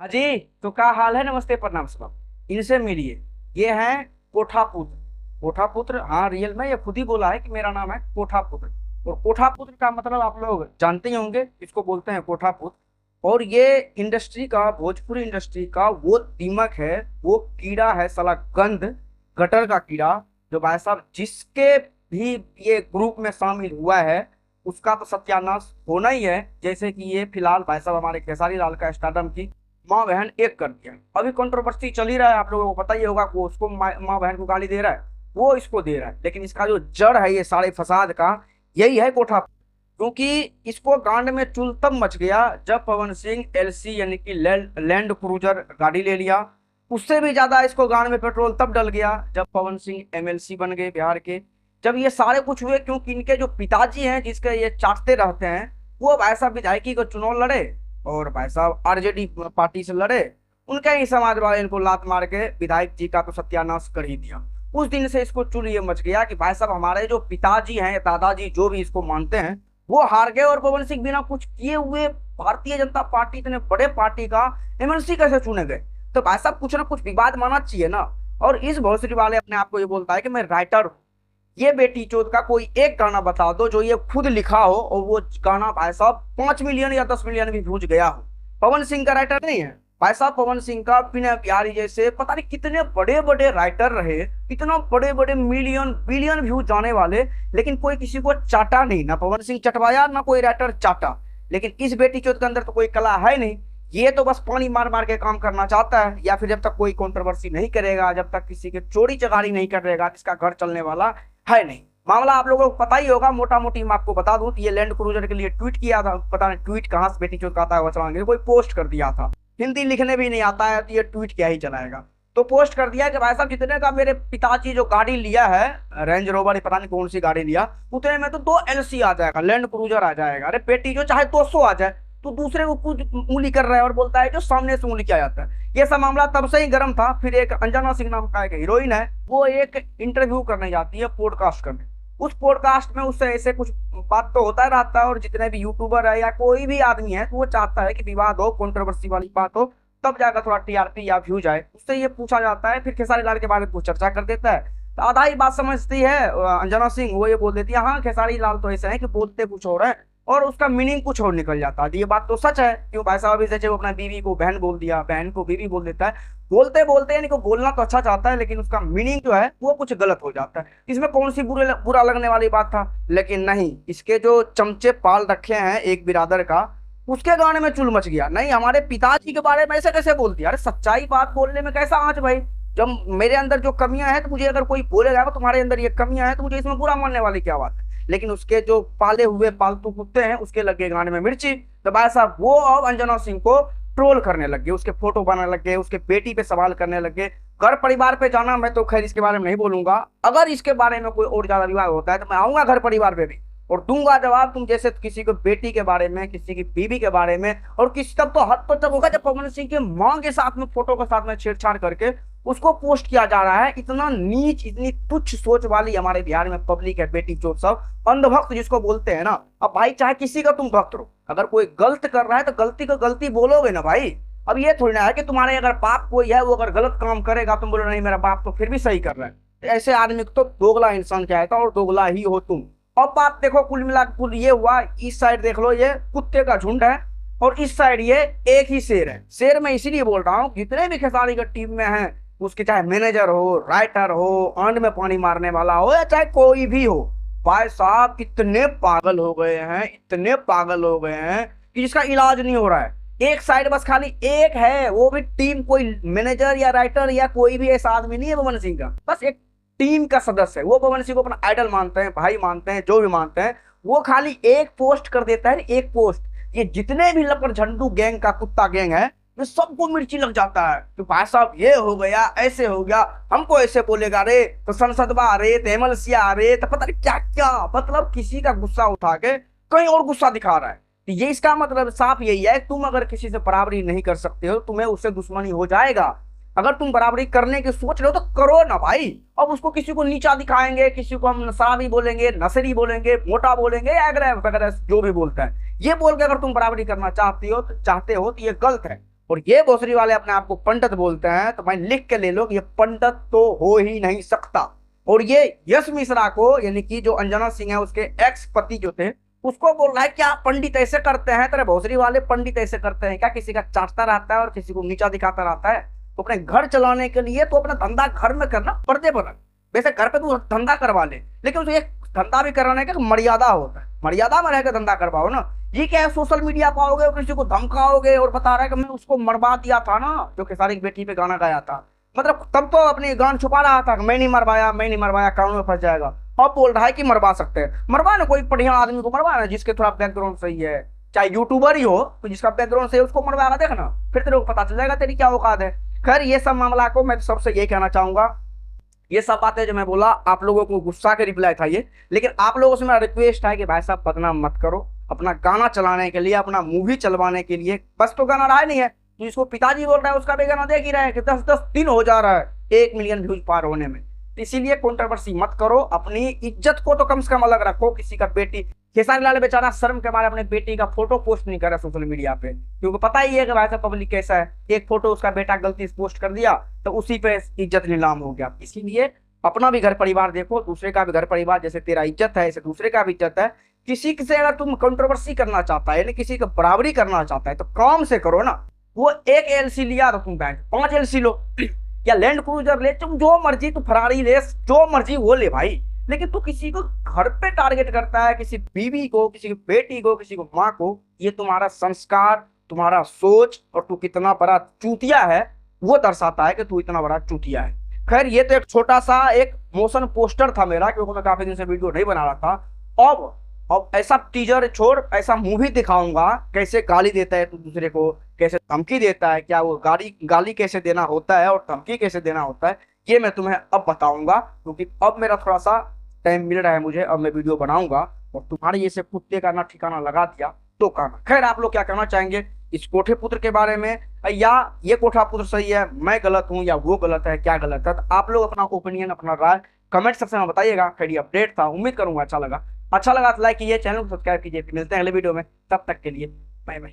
अजी तो क्या हाल है। नमस्ते प्रणाम साहब, इनसे मिलिए। ये हैं कोठापुत्र। कोठापुत्र, हाँ रियल में ये खुद ही बोला है कि मेरा नाम है कोठापुत्र। और कोठापुत्र का मतलब आप लोग जानते ही होंगे, इसको बोलते हैं कोठापुत्र। और ये इंडस्ट्री का, भोजपुरी इंडस्ट्री का वो दीमक है, वो कीड़ा है साला, गंद गटर का कीड़ा। जो भाई साहब जिसके भी ये ग्रुप में शामिल हुआ है उसका तो सत्यानाश होना ही है। जैसे कि ये फिलहाल भाई साहब हमारे खेसारी लाल का स्टारडम की माँ बहन एक कर दिया। अभी कंट्रोवर्सी चल ही रहा है, आप लोगों को पता ही होगा। वो उसको माँ बहन को गाली दे रहा है, वो इसको दे रहा है। लेकिन इसका जो जड़ है ये सारे फसाद का, यही है कोठा। क्योंकि इसको गांड में चुल तब मच गया जब पवन सिंह एलसी यानी कि लैंड क्रूजर गाड़ी ले लिया। उससे भी ज्यादा इसको गांड में पेट्रोल तब डल गया जब पवन सिंह एमएलसी बन गए बिहार के। जब ये सारे कुछ हुए क्योंकि इनके जो पिताजी हैं जिसके ये चाटते रहते हैं, वो भाई साहब विधायकी को चुनाव लड़े और भाई साहब आरजेडी पार्टी से लड़े। उनके ही समाज वाले इनको लात मार के विधायक जी का तो सत्यानाश कर ही दिया। उस दिन से इसको चुल ये मच गया कि भाई साहब हमारे जो पिताजी हैं, दादाजी जो भी इसको मानते हैं, वो हार गए। और पवन सिंह बिना कुछ किए हुए भारतीय जनता पार्टी, इतने बड़े पार्टी का एमएलसी कैसे चुने गए। तो भाई साहब कुछ ना कुछ विवाद मानना चाहिए ना। और इस भोसड़ी वाले अपने आप को ये बोलता है कि मैं राइटर हूँ। ये बेटी चोद का कोई एक गाना बता दो जो ये खुद लिखा हो और वो गाना भाई साहब 5 मिलियन या 10 मिलियन भी व्यूज गया हो। पवन सिंह का राइटर नहीं है भाई साहब। पवन सिंह का बिना प्यारी जैसे पता नहीं कितने बड़े बड़े राइटर रहे, इतना बड़े बड़े मिलियन बिलियन व्यूज जाने वाले, लेकिन कोई किसी को चाटा नहीं। ना पवन सिंह चटवाया ना कोई राइटर चाटा। लेकिन इस बेटी चोद के अंदर तो कोई कला है नहीं। ये तो बस पानी मार मार के काम करना चाहता है, या फिर जब तक कोई कंट्रोवर्सी नहीं करेगा, जब तक किसी के चोरी चकारी नहीं करेगा, इसका घर चलने वाला है नहीं। मामला आप लोगों को पता ही होगा। मोटा मोटी मैं आपको बता दूं, ये लैंड क्रूजर के लिए ट्वीट किया था। पता नहीं ट्वीट कहां से बेटी चोद आता है, कोई पोस्ट कर दिया था। हिंदी लिखने भी नहीं आता है तो ये ट्वीट क्या ही चलाएगा। तो पोस्ट कर दिया कि भाई साहब जितने का मेरे पिताजी जो गाड़ी लिया है, रेंज रोवर पता नहीं कौन सी गाड़ी लिया, उतने में तो 2 LC आ जाएगा, लैंड क्रूजर आ जाएगा। अरे बेटी जो चाहे 200 आ जाए, तो दूसरे को कुछ उंगली कर रहा है और बोलता है जो सामने से उंगली किया जाता है। ये सब मामला तब से ही गर्म था। फिर एक अंजना सिंह नाम का एक हीरोइन है, वो एक इंटरव्यू करने जाती है, पॉडकास्ट करने। उस पॉडकास्ट में उससे ऐसे कुछ बात तो होता रहता है। और जितने भी यूट्यूबर है या कोई भी आदमी है तो वो चाहता है कि विवाद हो, कंट्रोवर्सी वाली बात हो, तब जाकर थोड़ा टीआरपी या व्यूज आए। उससे ये पूछा जाता है, फिर खेसारी लाल के बारे में कुछ चर्चा कर देता है। तो आधा ही बात समझती है अंजना सिंह, वो ये बोल देती है हाँ खेसारी लाल तो ऐसे है कि बोलते कुछ और है और उसका मीनिंग कुछ और निकल जाता है। ये बात तो सच है। क्यों भाई साहब जैसे वो अपना बीवी को बहन बोल दिया, बहन को बीवी बोल देता है। बोलते बोलते यानी को बोलना तो अच्छा चाहता है, लेकिन उसका मीनिंग जो है वो कुछ गलत हो जाता है। इसमें कौन सी बुरा लगने वाली बात था। लेकिन नहीं, इसके जो चमचे पाल रखे हैं एक बिरादर का, उसके गाने में चुल मच गया। नहीं हमारे पिताजी के बारे में ऐसे कैसे बोल दिया। अरे सच्चाई बात बोलने में कैसा आँच भाई। जब मेरे अंदर जो कमियां हैं तो मुझे अगर कोई बोलेगा तुम्हारे अंदर ये कमियां हैं, तो मुझे इसमें बुरा मानने वाली क्या बात है। लेकिन उसके जो पाले हुए पालतू कुत्ते हैं उसके लगे गाने में मिर्ची। तो भाई साहब वो अब अंजना सिंह को ट्रोल करने लगे, उसके फोटो बनाने लगे, उसके बेटी पे सवाल करने लगे। घर परिवार पे जाना मैं तो खैर इसके बारे में नहीं बोलूंगा। अगर इसके बारे में कोई और ज्यादा विवाद होता है तो मैं आऊंगा घर परिवार पे भी और दूंगा जवाब। तुम जैसे किसी को बेटी के बारे में, किसी की बीवी के बारे में, और किसी तब तो हद तो तब होगा जब पवन सिंह के मां के साथ में फोटो के साथ में छेड़छाड़ करके उसको पोस्ट किया जा रहा है। इतना नीच, इतनी तुच्छ सोच वाली हमारे बिहार में पब्लिक है, बेटी चोर सब, अंधभक्त जिसको बोलते हैं ना। अब भाई चाहे किसी का तुम भक्त रहो, अगर कोई गलत कर रहा है तो गलती को गलती बोलोगे ना भाई। अब ये थोड़ी ना है कि तुम्हारे अगर बाप कोई है वो अगर गलत काम करेगा तुम बोलो नहीं मेरा बाप तो फिर भी सही कर रहा है। तो ऐसे आदमी को तो दोगला इंसान कहता है और दोगला ही हो तुम। अब बात देखो, कुल मिला कुल ये हुआ, इस साइड देख लो ये कुत्ते का झुंड है और इस साइड ये एक ही शेर है। शेर मैं इसीलिए बोल रहा हूँ, जितने भी खेसारी का टीम में है, उसके चाहे मैनेजर हो, राइटर हो, अंड में पानी मारने वाला हो, या चाहे कोई भी हो, भाई साहब इतने पागल हो गए हैं, इतने पागल हो गए हैं कि जिसका इलाज नहीं हो रहा है। एक साइड बस खाली एक है, वो भी टीम, कोई मैनेजर या राइटर या कोई भी ऐसा आदमी नहीं है पवन सिंह का, बस एक टीम का सदस्य है। वो पवन सिंह को अपना आइडल मानते हैं, भाई मानते हैं, जो भी मानते हैं। वो खाली एक पोस्ट कर देता है, एक पोस्ट। ये जितने भी लपड़ झंडू गैंग का कुत्ता गैंग है, ये सबको मिर्ची लग जाता है कि भाई साहब ये हो गया, ऐसे हो गया, हमको ऐसे बोलेगा रे तो संसद में आ रहे तो एमएलसी आ रहे तो पता नहीं क्या क्या। मतलब किसी का गुस्सा उठा के कहीं और गुस्सा दिखा रहा है। तो ये इसका मतलब साफ यही है, तुम अगर किसी से बराबरी नहीं कर सकते हो तुम्हें उससे दुश्मनी हो जाएगा। अगर तुम बराबरी करने की सोच रहे हो तो करो ना भाई। अब उसको किसी को नीचा दिखाएंगे, किसी को हम नशा बोलेंगे, नशरी बोलेंगे, मोटा बोलेंगे, वगैरह वगैरह जो भी बोलता है, ये बोल के अगर तुम बराबरी करना चाहते हो तो ये गलत है। और ये भोसरी वाले अपने आप को पंडित बोलते हैं, तो भाई लिख के ले लो कि ये पंडित तो हो ही नहीं सकता। और ये यश मिश्रा को, यानी कि जो अंजना सिंह है उसके एक्स पति जो थे, उसको बोल रहा है क्या पंडित ऐसे करते हैं, तेरे भोसरी वाले पंडित ऐसे करते हैं क्या, किसी का चाटता रहता है और किसी को नीचा दिखाता रहता है। तो अपने घर चलाने के लिए तो अपना धंधा घर में करना, पर्दे पर रख। वैसे घर पे तू धंधा करवा ले, लेकिन उसे एक धंधा भी कराने का मर्यादा होता है, मर्यादा में रहकर धंधा करवाओ ना। ये क्या है, सोशल मीडिया पाओगे और किसी को धमकाओगे और बता रहा है कि मैं उसको मरवा दिया था ना, जो खेसारी की बेटी पे गाना गाया था, मतलब तब तो अपनी गान छुपा रहा था, मैं नहीं मरवाया, मैं नहीं मरवाया, कानून में फंस जाएगा। अब बोल रहा है कि मरवा सकते हैं। मरवा ना, कोई बढ़िया आदमी को मरवा ना, जिसके थोड़ा बैकग्राउंड सही है, चाहे यूट्यूबर ही हो तो जिसका बैकग्राउंड सही है उसको मरवाएगा, देखना फिर तेरे को पता चल जाएगा तेरी क्या औकात है। खैर ये सब मामला को मैं सबसे ये कहना चाहूंगा, ये सब बातें जो मैं बोला आप लोगों को गुस्सा के रिप्लाई था ये, लेकिन आप लोगों से मेरा रिक्वेस्ट है कि भाई साहब बदनाम मत करो। अपना गाना चलाने के लिए, अपना मूवी चलवाने के लिए, बस तो गाना रहा नहीं है, तो जिसको पिताजी बोल रहा है उसका भी गाना देख ही रहे हैं कि 10-10 दिन हो जा रहा है 1 मिलियन व्यूज पार होने में। तो इसीलिए कंट्रोवर्सी मत करो, अपनी इज्जत को तो कम से कम अलग रखो। किसी का बेटी, खेसारी लाल बेचारा शर्म के मारे अपने बेटी का फोटो पोस्ट नहीं कर रहा सोशल मीडिया पे, क्योंकि पता ही है कि भाई साहब पब्लिक कैसा है, एक फोटो उसका बेटा गलती से पोस्ट कर दिया तो उसी पे इज्जत नीलाम हो गया। इसीलिए अपना भी घर परिवार देखो, दूसरे का भी घर परिवार, जैसे तेरा इज्जत है ऐसे दूसरे का भी इज्जत है। किसी से अगर तुम कंट्रोवर्सी करना चाहता है, यानी किसी का बराबरी करना चाहता है, तो काम से करो ना। वो एक एलसी लिया तो तुम बैंक 5 एलसी लो या लैंड क्रूजर ले, तुम जो मर्जी, तू फरारी ले, जो मर्जी वो ले भाई, लेकिन तू किसी को घर पे टारगेट करता है, किसी बीवी को, किसी की बेटी को, किसी को माँ को। ये तुम्हारा संस्कार, तुम्हारा सोच और तू कितना बड़ा चूतिया है वो दर्शाता है कि तू इतना बड़ा चूतिया है। खैर ये तो एक छोटा सा एक मोशन पोस्टर था मेरा, क्योंकि मैं काफी दिन से वीडियो नहीं बना रहा था। अब ऐसा टीजर छोड़, ऐसा मूवी दिखाऊंगा कैसे गाली देता है तू दूसरे को, कैसे धमकी देता है, क्या वो गाली कैसे देना होता है और धमकी कैसे देना होता है, ये मैं तुम्हें अब बताऊंगा। क्योंकि अब मेरा थोड़ा सा टाइम मिल रहा है मुझे, अब मैं वीडियो बनाऊंगा और तुम्हारे ये से कुत्ते का ना ठिकाना लगा दिया तो कहना। खैर आप लोग क्या कहना चाहेंगे इस कोठे पुत्र के बारे में, या ये कोठा पुत्र सही है, मैं गलत हूं, या वो गलत है, क्या गलत है? तो आप लोग अपना ओपिनियन, अपना राय कमेंट सेक्शन में बताइएगा। खैर ये अपडेट था, उम्मीद करूंगा अच्छा लगा तो लाइक कीजिए, चैनल को सब्सक्राइब कीजिए। मिलते हैं अगले वीडियो में, तब तक के लिए बाय बाय।